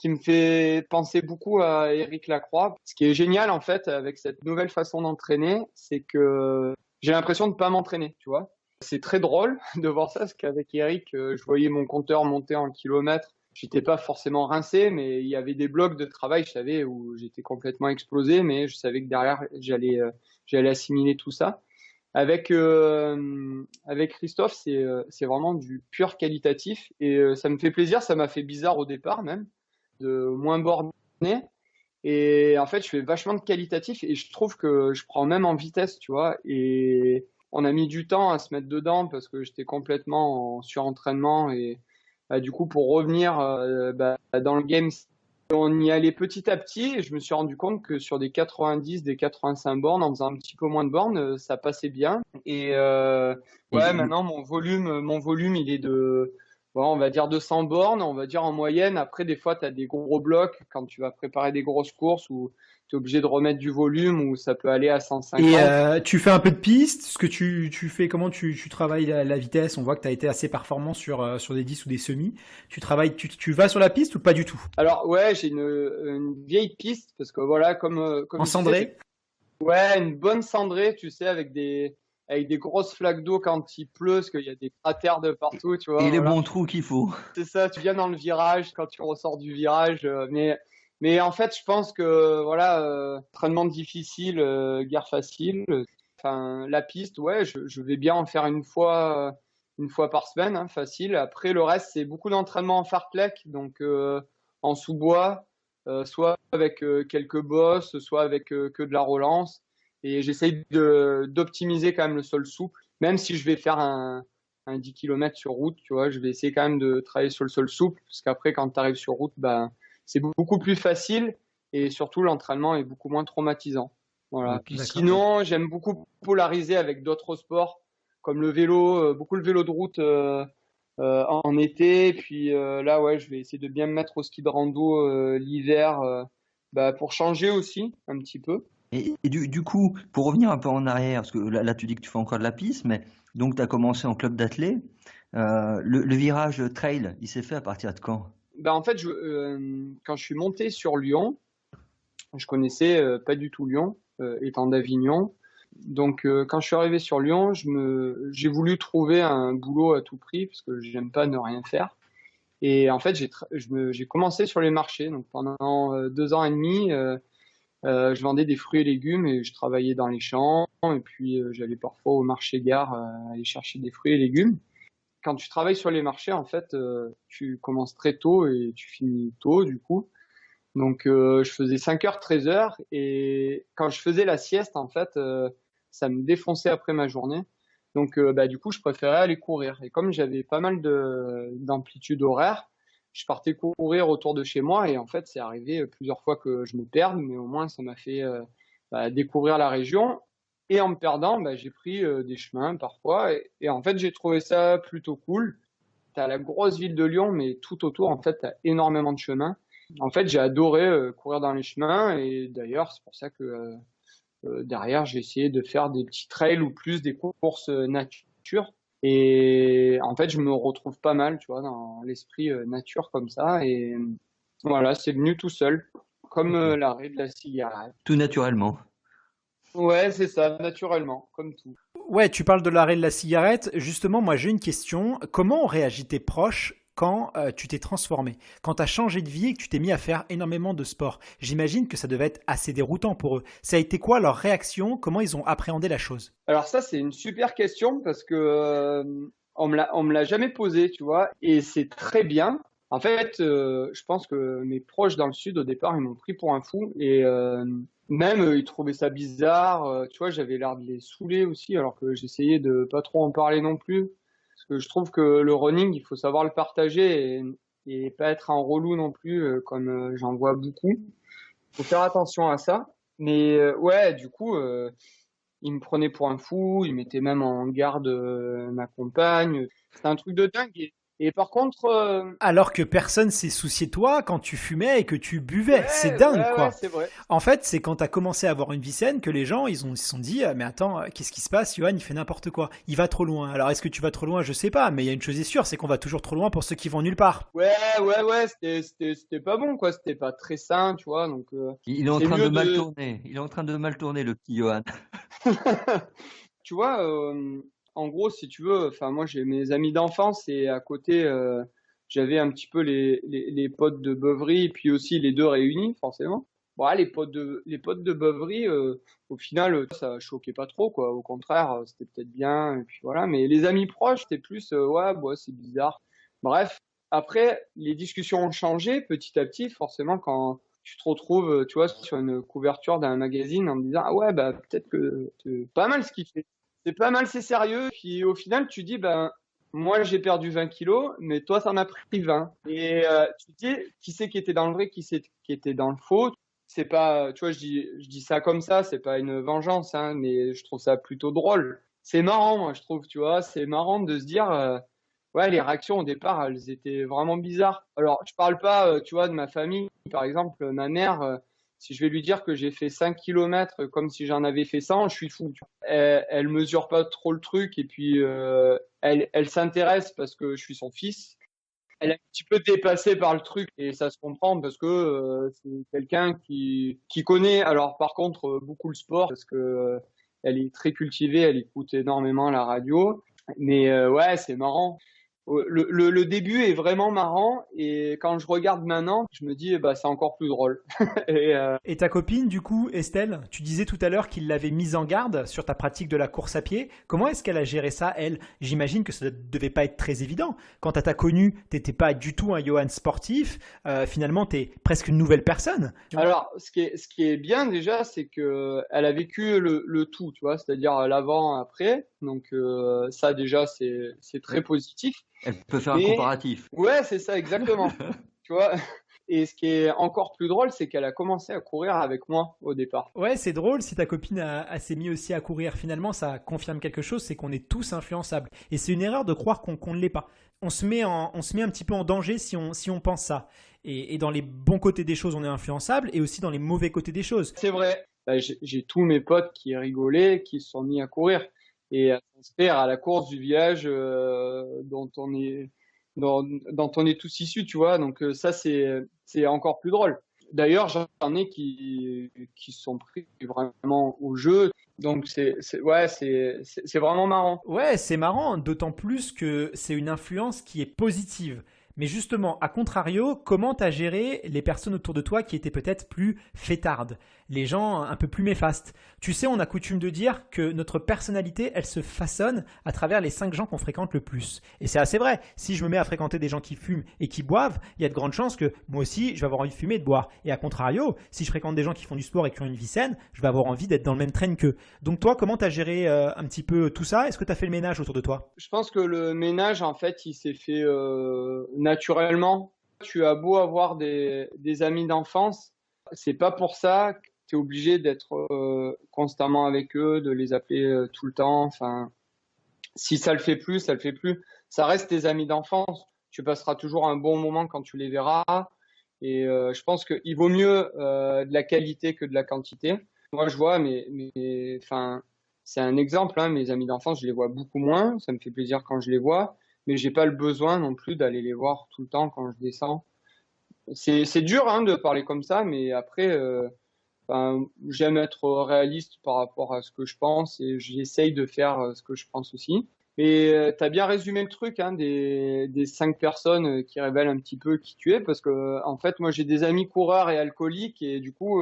me fait penser beaucoup à Éric Lacroix. Ce qui est génial, en fait, avec cette nouvelle façon d'entraîner, c'est que j'ai l'impression de pas m'entraîner, tu vois. C'est très drôle de voir ça, parce qu'avec Éric, je voyais mon compteur monter en kilomètres. j'étais pas forcément rincé, mais il y avait des blocs de travail, je savais, où j'étais complètement explosé, mais je savais que derrière, j'allais assimiler tout ça. Avec Christophe, c'est vraiment du pur qualitatif et ça me fait plaisir. Ça m'a fait bizarre au départ même, de moins borné. Et en fait, je fais vachement de qualitatif et je trouve que je prends même en vitesse, tu vois. Et on a mis du temps à se mettre dedans parce que j'étais complètement en surentraînement et du coup, pour revenir dans le game, on y allait petit à petit et je me suis rendu compte que sur des 90, des 85 bornes, en faisant un petit peu moins de bornes, ça passait bien. Et Et maintenant mon volume, il est de, bon, on va dire 200 bornes, on va dire en moyenne. Après, des fois, tu as des gros blocs quand tu vas préparer des grosses courses où tu es obligé de remettre du volume ou ça peut aller à 150. Et tu fais un peu de piste, ce que tu fais, comment tu travailles la vitesse? On voit que tu as été assez performant sur des 10 ou des semis. Tu travailles, tu vas sur la piste ou pas du tout? Alors ouais, j'ai une vieille piste parce que voilà, comme En je disais, cendré? ouais, une bonne cendrée, tu sais, avec des grosses flaques d'eau quand il pleut, parce qu'il y a des cratères de partout, tu vois. les Voilà. bons trous qu'il faut. C'est ça, tu viens dans le virage, quand tu ressors du virage. Mais en fait, je pense que, voilà, entraînement difficile, guerre facile. Enfin, la piste, ouais, je vais bien en faire une fois par semaine, hein, facile. Après, le reste, c'est beaucoup d'entraînement en fartlek, donc en sous-bois, soit avec quelques bosses, soit avec que de la relance. Et j'essaye d'optimiser quand même le sol souple, même si je vais faire un 10 km sur route, tu vois, je vais essayer quand même de travailler sur le sol souple, parce qu'après, quand tu arrives sur route, ben, c'est beaucoup plus facile et surtout l'entraînement est beaucoup moins traumatisant. Voilà. Puis D'accord. sinon, j'aime beaucoup polariser avec d'autres sports comme le vélo, beaucoup le vélo de route en été. Puis là, ouais, je vais essayer de bien me mettre au ski de rando l'hiver pour changer aussi un petit peu. Et du coup, pour revenir un peu en arrière, parce que là, tu dis que tu fais encore de la piste, mais donc tu as commencé en club d'athlé. Le virage trail, il s'est fait à partir de quand? En fait, quand je suis monté sur Lyon, je connaissais pas du tout Lyon, étant d'Avignon. Donc, quand je suis arrivé sur Lyon, j'ai voulu trouver un boulot à tout prix parce que j'aime pas ne rien faire. Et en fait, j'ai commencé sur les marchés. Donc, pendant 2 ans et demi, je vendais des fruits et légumes et je travaillais dans les champs. Et puis, j'allais parfois au marché-gare aller chercher des fruits et légumes. Quand tu travailles sur les marchés, en fait, tu commences très tôt et tu finis tôt, du coup. Donc, je faisais 5h, 13h. Et quand je faisais la sieste, en fait, ça me défonçait après ma journée. Donc, du coup, je préférais aller courir. Et comme j'avais pas mal d'amplitude horaire, je partais courir autour de chez moi. Et en fait, c'est arrivé plusieurs fois que je me perde, mais au moins, ça m'a fait découvrir la région. Et en me perdant, j'ai pris des chemins parfois. Et en fait, j'ai trouvé ça plutôt cool. Tu as la grosse ville de Lyon, mais tout autour, en fait, tu as énormément de chemins. En fait, j'ai adoré courir dans les chemins. Et d'ailleurs, c'est pour ça que derrière, j'ai essayé de faire des petits trails ou plus des courses nature. Et en fait, je me retrouve pas mal, tu vois, dans l'esprit nature comme ça. Et voilà, c'est venu tout seul, comme l'arrêt de la cigarette. Tout naturellement. Ouais, c'est ça, naturellement, comme tout. Ouais, tu parles de l'arrêt de la cigarette. Justement, moi j'ai une question. Comment ont réagi tes proches quand tu t'es transformé? Quand tu as changé de vie et que tu t'es mis à faire énormément de sport? J'imagine que ça devait être assez déroutant pour eux. Ça a été quoi leur réaction? Comment ils ont appréhendé la chose? Alors ça, c'est une super question parce que on me l'a jamais posé, tu vois, et c'est très bien. En fait, je pense que mes proches dans le sud, au départ, ils m'ont pris pour un fou et même ils trouvaient ça bizarre. Tu vois, j'avais l'air de les saouler aussi, alors que j'essayais de pas trop en parler non plus. Parce que je trouve que le running, il faut savoir le partager et pas être un relou non plus, comme j'en vois beaucoup. Il faut faire attention à ça. Mais ouais, du coup, il me prenait pour un fou, il mettait même en garde ma compagne. C'était un truc de dingue. Et par contre, Alors que personne s'est soucié de toi quand tu fumais et que tu buvais. C'est dingue, ouais, quoi. c'est vrai. En fait, c'est quand tu as commencé à avoir une vie saine que les gens, ils se sont dit, mais attends, qu'est-ce qui se passe? Johan, il fait n'importe quoi. Il va trop loin. Alors, est-ce que tu vas trop loin? Je sais pas, mais il y a une chose est sûre, c'est qu'on va toujours trop loin pour ceux qui vont nulle part. Ouais, c'était pas bon, quoi. C'était pas très sain, tu vois. Donc, Il est en c'est train de mieux mal tourner. Il est en train de mal tourner, le petit Johan. Tu vois, en gros, si tu veux, enfin, moi, j'ai mes amis d'enfance et à côté, j'avais un petit peu les potes de beuverie et puis aussi les deux réunis, forcément. Bon, les potes de beuverie, au final, ça choquait pas trop, quoi. Au contraire, c'était peut-être bien, et puis voilà. Mais les amis proches, c'était plus, ouais, bah, c'est bizarre. Bref, après, les discussions ont changé petit à petit, forcément, quand tu te retrouves, tu vois, sur une couverture d'un magazine en te disant, ah ouais, bah, peut-être que c'est pas mal ce qu'il fait. C'est pas mal, c'est sérieux. Puis au final, tu dis, ben, moi, j'ai perdu 20 kilos, mais toi, t'en as pris 20. Et tu te dis, qui c'est qui était dans le vrai, qui c'est qui était dans le faux? C'est pas, tu vois, je dis ça comme ça, c'est pas une vengeance, hein, mais je trouve ça plutôt drôle. C'est marrant, moi, je trouve, tu vois, c'est marrant de se dire, ouais, les réactions au départ, elles étaient vraiment bizarres. Alors, je parle pas, tu vois, de ma famille. Par exemple, ma mère, si je vais lui dire que j'ai fait 5 kilomètres comme si j'en avais fait 100, je suis fou. Tu vois. Elle mesure pas trop le truc et puis elle s'intéresse parce que je suis son fils. Elle est un petit peu dépassée par le truc et ça se comprend parce que c'est quelqu'un qui connaît. Alors par contre beaucoup le sport parce que elle est très cultivée, elle écoute énormément la radio. Mais ouais, c'est marrant. Le début est vraiment marrant et quand je regarde maintenant, je me dis bah c'est encore plus drôle. et Et ta copine, du coup, Estelle, tu disais tout à l'heure qu'il l'avait mise en garde sur ta pratique de la course à pied. Comment est-ce qu'elle a géré ça, elle? J'imagine que ça ne devait pas être très évident. Quand elle t'a connu, t'étais pas du tout un Johan sportif. Finalement, t'es presque une nouvelle personne. Alors, ce qui est bien déjà, c'est que elle a vécu le tout, tu vois, c'est-à-dire l'avant, après. Donc ça déjà, c'est très positif. Elle peut faire un Et comparatif. ouais, c'est ça exactement. Tu vois. Et ce qui est encore plus drôle, c'est qu'elle a commencé à courir avec moi au départ. Ouais, c'est drôle si ta copine s'est mise aussi à courir. Finalement, ça confirme quelque chose, c'est qu'on est tous influençables. Et c'est une erreur de croire qu'on ne l'est pas. On se met un petit peu en danger si on pense ça. Et dans les bons côtés des choses, on est influençable, et aussi dans les mauvais côtés des choses. C'est vrai. Bah, j'ai tous mes potes qui rigolaient, qui se sont mis à courir et à s'inscrire à la course du village dont on est tous issus, tu vois. Donc ça, c'est encore plus drôle. D'ailleurs, j'en ai qui se sont pris vraiment au jeu. Donc ouais, c'est vraiment marrant. Ouais, c'est marrant, d'autant plus que c'est une influence qui est positive. Mais justement, à contrario, comment t'as géré les personnes autour de toi qui étaient peut-être plus fêtardes, les gens un peu plus méfastes? Tu sais, on a coutume de dire que notre personnalité, elle se façonne à travers les 5 gens qu'on fréquente le plus. Et c'est assez vrai. Si je me mets à fréquenter des gens qui fument et qui boivent, il y a de grandes chances que moi aussi, je vais avoir envie de fumer et de boire. Et à contrario, si je fréquente des gens qui font du sport et qui ont une vie saine, je vais avoir envie d'être dans le même train qu'eux. Donc toi, comment t'as géré un petit peu tout ça? Est-ce que t'as fait le ménage autour de toi? Je pense que le ménage, en fait, il s'est fait naturellement. Tu as beau avoir des amis d'enfance, c'est pas pour ça que tu es obligé d'être constamment avec eux, de les appeler tout le temps. Enfin, si ça le fait plus, ça le fait plus. Ça reste tes amis d'enfance. Tu passeras toujours un bon moment quand tu les verras. Et je pense qu'il vaut mieux de la qualité que de la quantité. Moi, je vois, enfin, c'est un exemple, hein, mes amis d'enfance, je les vois beaucoup moins. Ça me fait plaisir quand je les vois, mais j'ai pas le besoin non plus d'aller les voir tout le temps quand je descends. C'est dur, hein, de parler comme ça, mais après, enfin, j'aime être réaliste par rapport à ce que je pense et j'essaye de faire ce que je pense aussi. Et tu as bien résumé le truc, hein, des 5 personnes qui révèlent un petit peu qui tu es, parce que en fait, moi j'ai des amis coureurs et alcooliques et du coup,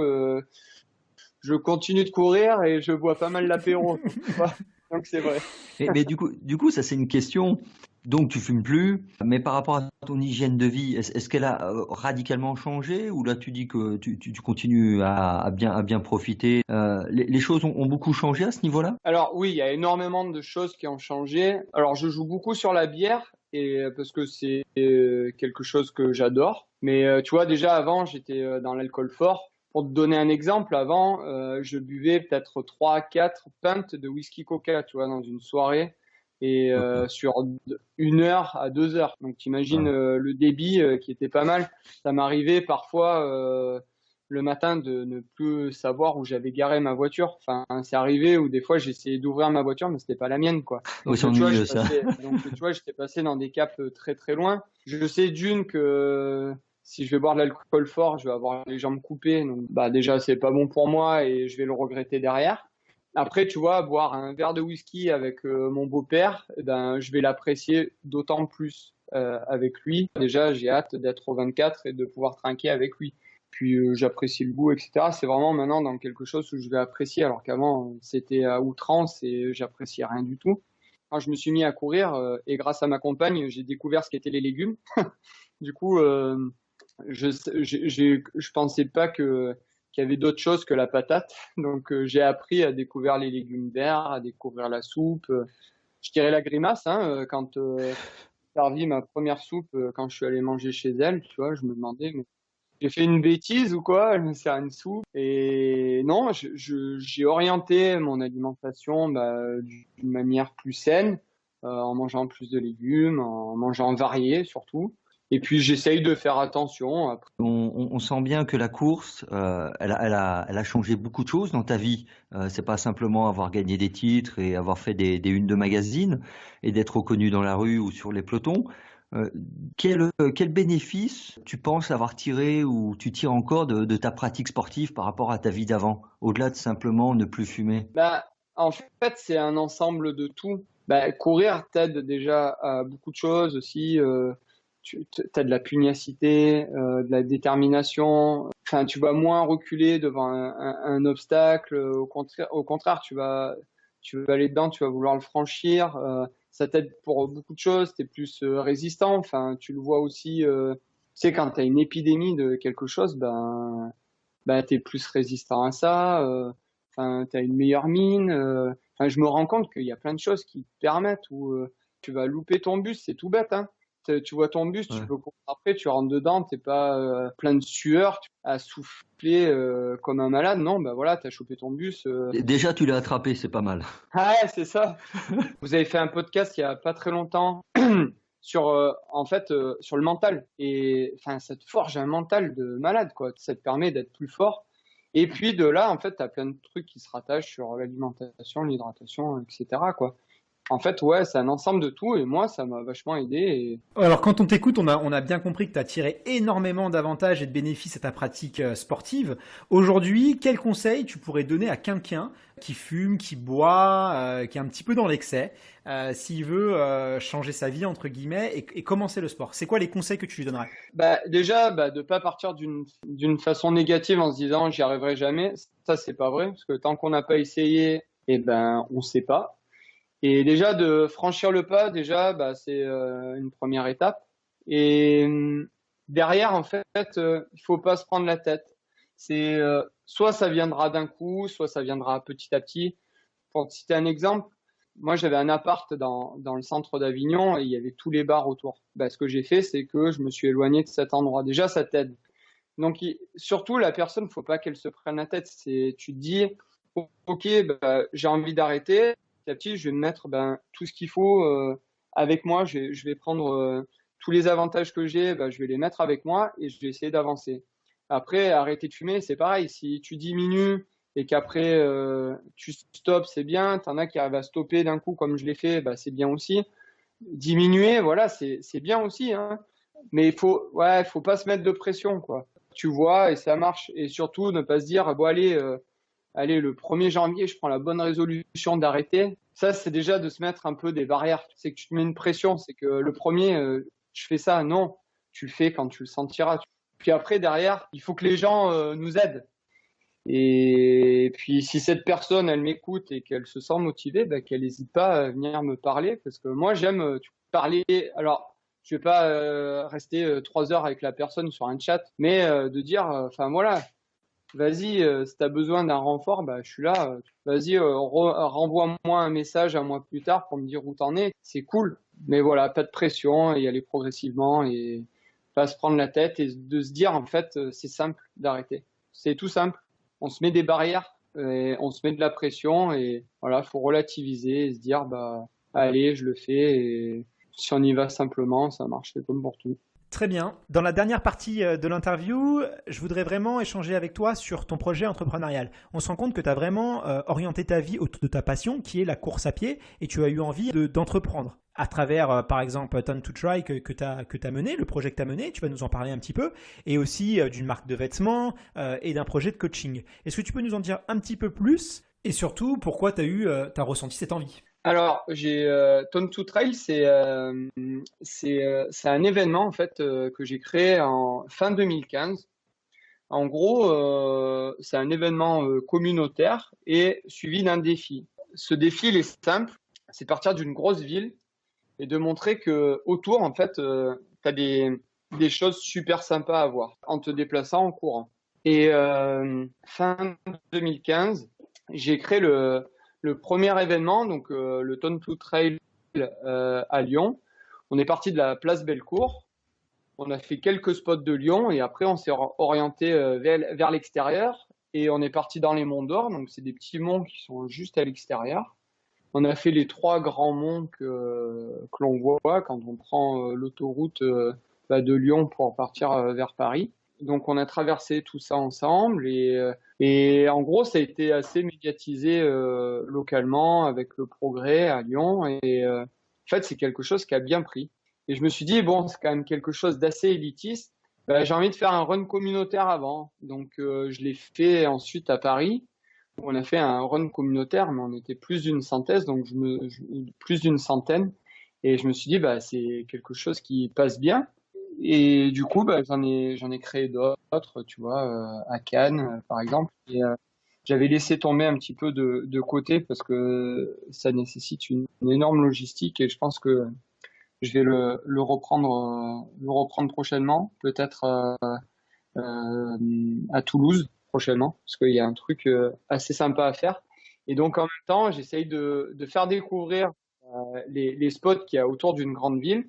je continue de courir et je bois pas mal l'apéro. Donc c'est vrai. Mais du coup, ça c'est une question. Donc tu fumes plus, mais par rapport à ton hygiène de vie, est-ce qu'elle a radicalement changé ou là tu dis que tu continues à bien profiter? Les choses ont beaucoup changé à ce niveau-là? Alors oui, il y a énormément de choses qui ont changé. Alors je joue beaucoup sur la bière et parce que c'est quelque chose que j'adore. Mais tu vois, déjà avant, j'étais dans l'alcool fort. Pour te donner un exemple, avant, je buvais peut-être 3 à 4 pintes de whisky coca, tu vois, dans une soirée et sur 1 heure à 2 heures. Donc t'imagines le débit qui était pas mal. Ça m'arrivait parfois le matin de ne plus savoir où j'avais garé ma voiture. Enfin, c'est arrivé où des fois j'essayais d'ouvrir ma voiture, mais c'était pas la mienne, quoi. Oui, c'est ennuyeux ça. Donc tu vois, j'étais passé dans des caps très très loin. Je sais d'une que si je vais boire de l'alcool fort, je vais avoir les jambes coupées. Donc bah déjà c'est pas bon pour moi et je vais le regretter derrière. Après, tu vois, boire un verre de whisky avec mon beau-père, eh ben, je vais l'apprécier d'autant plus. avec lui. Déjà, j'ai hâte d'être au 24 et de pouvoir trinquer avec lui. Puis j'apprécie le goût, etc. C'est vraiment maintenant dans quelque chose où je vais apprécier, alors qu'avant c'était à outrance et j'appréciais rien du tout. Quand je me suis mis à courir et grâce à ma compagne, j'ai découvert ce qu'étaient les légumes. Du coup, je pensais pas qu'il y avait d'autres choses que la patate. Donc j'ai appris à découvrir les légumes verts, à découvrir la soupe. Je dirais la grimace quand j'ai servi ma première soupe quand je suis allé manger chez elle. Tu vois, je me demandais mais j'ai fait une bêtise ou quoi? Elle me sert une soupe. Et non, j'ai orienté mon alimentation d'une manière plus saine, en mangeant plus de légumes, en mangeant varié surtout. Et puis j'essaye de faire attention. Après. On sent bien que la course, elle a changé beaucoup de choses dans ta vie. C'est pas simplement avoir gagné des titres et avoir fait des unes de magazines et d'être reconnu dans la rue ou sur les pelotons. Quel bénéfice tu penses avoir tiré ou tu tires encore de ta pratique sportive par rapport à ta vie d'avant, au-delà de simplement ne plus fumer? En fait, c'est un ensemble de tout. Courir t'aide déjà à beaucoup de choses aussi. Tu as de la pugnacité, de la détermination. Enfin, tu vas moins reculer devant un obstacle. Au contraire, tu vas aller dedans, tu vas vouloir le franchir. Ça t'aide pour beaucoup de choses, t'es plus résistant. Enfin, tu le vois aussi, tu sais, quand t'as une épidémie de quelque chose, t'es plus résistant à ça. Enfin, t'as une meilleure mine. Enfin, je me rends compte qu'il y a plein de choses qui te permettent où tu vas louper ton bus, c'est tout bête, hein. Tu vois ton bus, tu peux courir après, tu rentres dedans, t'es pas plein de sueur, à souffler comme un malade. Non, voilà, t'as chopé ton bus. Déjà, tu l'as attrapé, c'est pas mal. Ah ouais, c'est ça. Vous avez fait un podcast il y a pas très longtemps sur sur le mental et enfin ça te forge un mental de malade quoi. Ça te permet d'être plus fort. Et puis de là, en fait, t'as plein de trucs qui se rattachent sur l'alimentation, l'hydratation, etc. quoi. En fait, ouais, c'est un ensemble de tout et moi, ça m'a vachement aidé. Alors, quand on t'écoute, on a bien compris que tu as tiré énormément d'avantages et de bénéfices à ta pratique sportive. Aujourd'hui, quel conseil tu pourrais donner à quelqu'un qui fume, qui boit, qui est un petit peu dans l'excès, s'il veut changer sa vie, entre guillemets, et commencer le sport? C'est quoi les conseils que tu lui donnerais? Déjà, de pas partir d'une façon négative en se disant « j'y arriverai jamais ». Ça, c'est pas vrai, parce que tant qu'on n'a pas essayé, on sait pas. Et déjà de franchir le pas, c'est une première étape. Et derrière, en fait, il faut pas se prendre la tête. C'est soit ça viendra d'un coup, soit ça viendra petit à petit. Pour te citer un exemple, moi j'avais un appart dans le centre d'Avignon et il y avait tous les bars autour. Ce que j'ai fait, c'est que je me suis éloigné de cet endroit. Déjà, ça t'aide. Donc surtout la personne, faut pas qu'elle se prenne la tête. Tu te dis, ok, j'ai envie d'arrêter. Petit à petit, je vais me mettre tout ce qu'il faut avec moi. Je vais prendre tous les avantages que j'ai, je vais les mettre avec moi et je vais essayer d'avancer. Après, arrêter de fumer, c'est pareil. Si tu diminues et qu'après tu stoppes, c'est bien. T'en as qui arrivent à stopper d'un coup, comme je l'ai fait, c'est bien aussi. Diminuer, voilà, c'est bien aussi, hein. Mais il faut pas se mettre de pression, quoi. Tu vois, et ça marche. Et surtout, ne pas se dire, bon allez, le 1er janvier, je prends la bonne résolution d'arrêter. Ça, c'est déjà de se mettre un peu des barrières. C'est que tu te mets une pression. C'est que le premier, je fais ça. Non, tu le fais quand tu le sentiras. Puis après, derrière, il faut que les gens nous aident. Et puis, si cette personne, elle m'écoute et qu'elle se sent motivée, qu'elle n'hésite pas à venir me parler. Parce que moi, j'aime parler. Alors, je vais pas rester 3 heures avec la personne sur un chat, mais de dire, voilà. Vas-y, si tu as besoin d'un renfort, je suis là. Vas-y, renvoie-moi un message un mois plus tard pour me dire où t'en es. C'est cool. Mais voilà, pas de pression et y aller progressivement et pas se prendre la tête et de se dire, en fait, c'est simple d'arrêter. C'est tout simple. On se met des barrières, et on se met de la pression et voilà, faut relativiser et se dire, allez, je le fais et si on y va simplement, ça marche, c'est comme pour tout. Très bien. Dans la dernière partie de l'interview, je voudrais vraiment échanger avec toi sur ton projet entrepreneurial. On se rend compte que tu as vraiment orienté ta vie autour de ta passion, qui est la course à pied, et tu as eu envie d'entreprendre à travers, par exemple, Turn to Try que tu as mené, le projet que tu as mené, tu vas nous en parler un petit peu, et aussi d'une marque de vêtements et d'un projet de coaching. Est-ce que tu peux nous en dire un petit peu plus, et surtout, pourquoi tu as ressenti cette envie ? Alors, j'ai Tone to Trail, c'est un événement en fait que j'ai créé en fin 2015. En gros, c'est un événement communautaire et suivi d'un défi. Ce défi, il est simple, c'est partir d'une grosse ville et de montrer que autour, en fait, tu as des choses super sympas à voir en te déplaçant en courant. Et fin 2015, j'ai créé le premier événement, donc le Tone to Trail à Lyon. On est parti de la place Bellecour. On a fait quelques spots de Lyon et après on s'est orienté vers l'extérieur et on est parti dans les monts d'Or. Donc c'est des petits monts qui sont juste à l'extérieur. On a fait les 3 grands monts que l'on voit quand on prend l'autoroute de Lyon pour partir vers Paris. Donc on a traversé tout ça ensemble et en gros ça a été assez médiatisé localement avec le Progrès à Lyon et en fait c'est quelque chose qui a bien pris. Et je me suis dit bon c'est quand même quelque chose d'assez élitiste. J'ai envie de faire un run communautaire avant. Donc je l'ai fait ensuite à Paris. On a fait un run communautaire mais on était plus d'une centaine donc plus d'une centaine et je me suis dit c'est quelque chose qui passe bien. Et du coup, j'en ai créé d'autres, tu vois, à Cannes, par exemple. Et j'avais laissé tomber un petit peu de côté parce que ça nécessite une énorme logistique et je pense que je vais le reprendre prochainement, peut-être à Toulouse prochainement, parce qu'il y a un truc assez sympa à faire. Et donc en même temps, j'essaye de faire découvrir les spots qu'il y a autour d'une grande ville,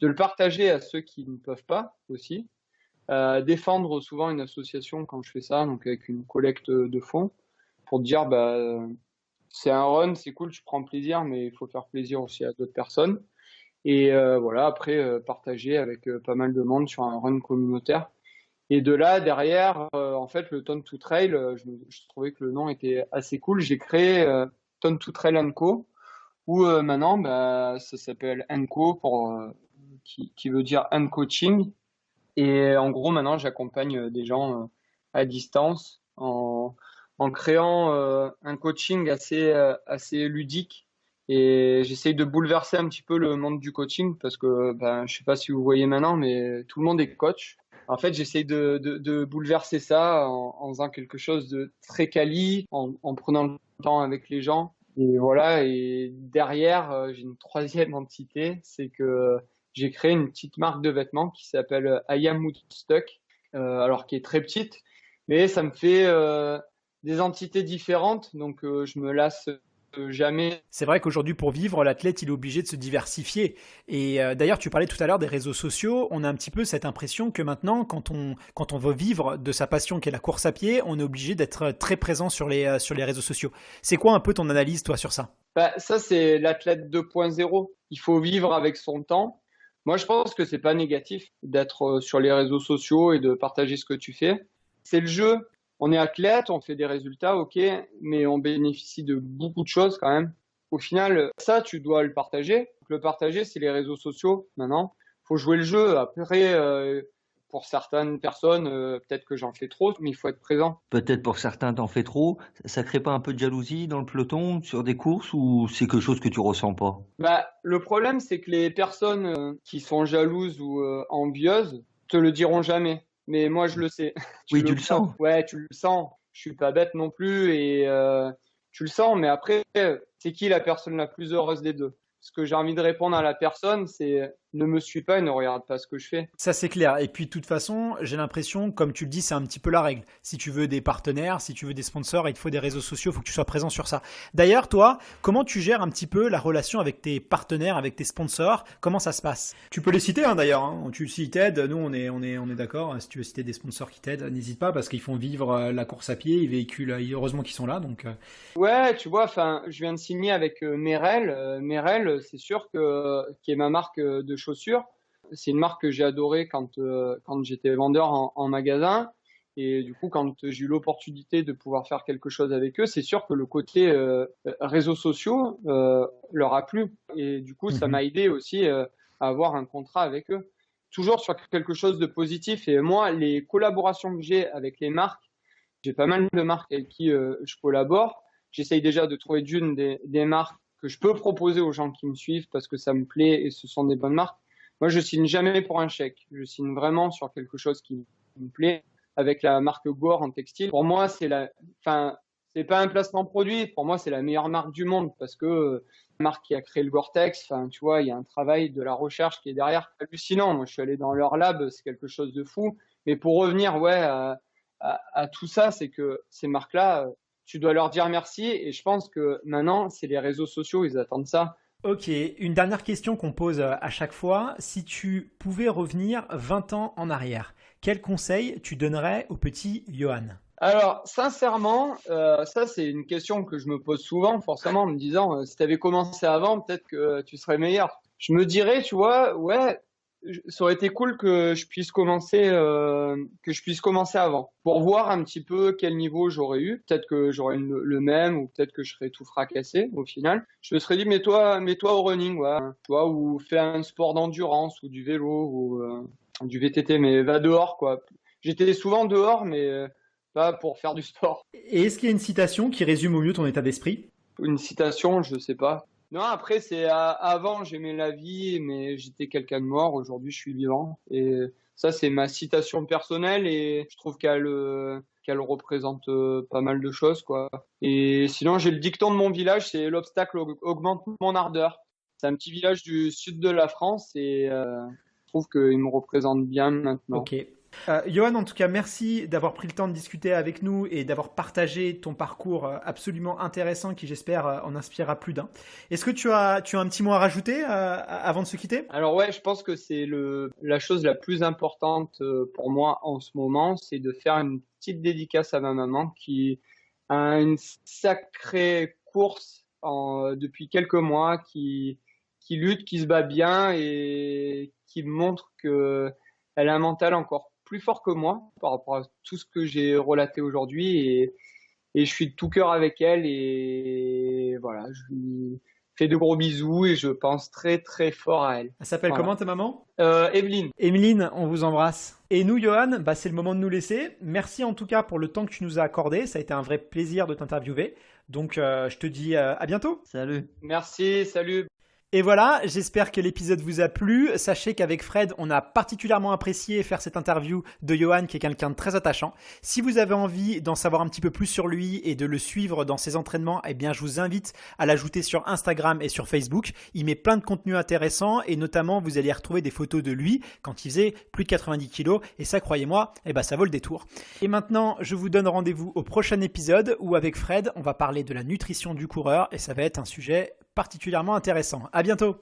de le partager à ceux qui ne peuvent pas aussi, défendre souvent une association quand je fais ça, donc avec une collecte de fonds, pour dire c'est un run, c'est cool, tu prends plaisir, mais il faut faire plaisir aussi à d'autres personnes. Et voilà, après partager avec pas mal de monde sur un run communautaire. Et de là, derrière, en fait, le Tone to Trail, je trouvais que le nom était assez cool. J'ai créé Tone to Trail & Co, où maintenant, ça s'appelle & Co qui veut dire & Coaching. Et en gros, maintenant, j'accompagne des gens à distance en créant un coaching assez ludique. Et j'essaye de bouleverser un petit peu le monde du coaching parce que je sais pas si vous voyez maintenant, mais tout le monde est coach. En fait, j'essaye de bouleverser ça en faisant quelque chose de très quali, en prenant le temps avec les gens. Et voilà. Et derrière, j'ai une troisième entité, c'est que j'ai créé une petite marque de vêtements qui s'appelle I Am Woodstock, alors qui est très petite, mais ça me fait des entités différentes, donc je me lasse jamais. C'est vrai qu'aujourd'hui, pour vivre, l'athlète, il est obligé de se diversifier. Et d'ailleurs, tu parlais tout à l'heure des réseaux sociaux. On a un petit peu cette impression que maintenant, quand on veut vivre de sa passion qui est la course à pied, on est obligé d'être très présent sur les réseaux sociaux. C'est quoi un peu ton analyse, toi, sur ça? Ça, c'est l'athlète 2.0. Il faut vivre avec son temps. Moi, je pense que c'est pas négatif d'être sur les réseaux sociaux et de partager ce que tu fais. C'est le jeu. On est athlète, on fait des résultats, ok, mais on bénéficie de beaucoup de choses quand même. Au final, ça, tu dois le partager. Le partager, c'est les réseaux sociaux maintenant. Faut jouer le jeu. Après, pour certaines personnes, peut-être que j'en fais trop, mais il faut être présent. Peut-être pour certains, t'en fais trop. Ça crée pas un peu de jalousie dans le peloton sur des courses ou c'est quelque chose que tu ressens pas? Le problème, c'est que les personnes qui sont jalouses ou envieuses te le diront jamais. Mais moi, je le sais. Oui, tu le sens. Ouais, tu le sens. Je suis pas bête non plus et tu le sens. Mais après, c'est qui la personne la plus heureuse des deux? Ce que j'ai envie de répondre à la personne, c'est ne me suis pas et ne regarde pas ce que je fais. Ça, c'est clair. Et puis, de toute façon, j'ai l'impression, comme tu le dis, c'est un petit peu la règle. Si tu veux des partenaires, si tu veux des sponsors, il te faut des réseaux sociaux, il faut que tu sois présent sur ça. D'ailleurs, toi, comment tu gères un petit peu la relation avec tes partenaires, avec tes sponsors? Comment ça se passe? Tu peux les citer, hein, d'ailleurs. Hein. S'ils t'aident, nous, on est d'accord. Si tu veux citer des sponsors qui t'aident, n'hésite pas parce qu'ils font vivre la course à pied, ils véhiculent, heureusement qu'ils sont là. Donc, Ouais, tu vois, je viens de signer avec Merrell. Merrell, c'est sûr qui est ma marque de chaussures. C'est une marque que j'ai adorée quand j'étais vendeur en magasin. Et du coup, quand j'ai eu l'opportunité de pouvoir faire quelque chose avec eux, c'est sûr que le côté réseaux sociaux leur a plu. Et du coup, ça m'a aidé aussi à avoir un contrat avec eux. Toujours sur quelque chose de positif. Et moi, les collaborations que j'ai avec les marques, j'ai pas mal de marques avec qui je collabore. J'essaye déjà de trouver des marques que je peux proposer aux gens qui me suivent parce que ça me plaît et ce sont des bonnes marques. Moi, je signe jamais pour un chèque. Je signe vraiment sur quelque chose qui me plaît. Avec la marque Gore en textile, pour moi, c'est pas un placement produit. Pour moi, c'est la meilleure marque du monde parce que la marque qui a créé le Gore-Tex, tu vois, il y a un travail de la recherche qui est derrière hallucinant. Moi, je suis allé dans leur lab, c'est quelque chose de fou. Mais pour revenir, à tout ça, c'est que ces marques-là, tu dois leur dire merci. Et je pense que maintenant, c'est les réseaux sociaux, ils attendent ça. Ok, une dernière question qu'on pose à chaque fois. Si tu pouvais revenir 20 ans en arrière, quel conseil tu donnerais au petit Johan ? Alors, sincèrement, ça, c'est une question que je me pose souvent, forcément, en me disant, si tu avais commencé avant, peut-être que tu serais meilleur. Je me dirais, tu vois, ça aurait été cool que je puisse commencer avant, pour voir un petit peu quel niveau j'aurais eu. Peut-être que j'aurais le même, ou peut-être que je serais tout fracassé au final. Je me serais dit, mets-toi au running, tu vois, ou fais un sport d'endurance, ou du vélo, ou du VTT, mais va dehors, quoi. J'étais souvent dehors, mais pas pour faire du sport. Et est-ce qu'il y a une citation qui résume au mieux ton état d'esprit ? Une citation, je sais pas. Non, après, avant, j'aimais la vie, mais j'étais quelqu'un de mort. Aujourd'hui, je suis vivant. Et ça, c'est ma citation personnelle et je trouve qu'elle représente pas mal de choses, quoi. Et sinon, j'ai le dicton de mon village, c'est l'obstacle augmente mon ardeur. C'est un petit village du sud de la France et je trouve qu'il me représente bien maintenant. Ok. Johan, en tout cas, merci d'avoir pris le temps de discuter avec nous et d'avoir partagé ton parcours absolument intéressant qui, j'espère, en inspirera plus d'un. Est-ce que tu as un petit mot à rajouter avant de se quitter ? Alors ouais, je pense que c'est la chose la plus importante pour moi en ce moment, c'est de faire une petite dédicace à ma maman qui a une sacrée course depuis quelques mois, qui lutte, qui se bat bien et qui montre que elle a un mental encore plus fort que moi par rapport à tout ce que j'ai relaté aujourd'hui et je suis de tout cœur avec elle et voilà, je lui fais de gros bisous et je pense très très fort à elle. Elle s'appelle Voilà. comment ta maman ? Evelyne. Émeline, on vous embrasse. Et nous, Johan, c'est le moment de nous laisser. Merci en tout cas pour le temps que tu nous as accordé. Ça a été un vrai plaisir de t'interviewer. Donc, je te dis à bientôt. Salut. Merci, salut. Et voilà, j'espère que l'épisode vous a plu. Sachez qu'avec Fred, on a particulièrement apprécié faire cette interview de Johan, qui est quelqu'un de très attachant. Si vous avez envie d'en savoir un petit peu plus sur lui et de le suivre dans ses entraînements, eh bien, je vous invite à l'ajouter sur Instagram et sur Facebook. Il met plein de contenus intéressants et notamment, vous allez y retrouver des photos de lui quand il faisait plus de 90 kilos. Et ça, croyez-moi, ça vaut le détour. Et maintenant, je vous donne rendez-vous au prochain épisode où, avec Fred, on va parler de la nutrition du coureur et ça va être un sujet particulièrement intéressant. À bientôt.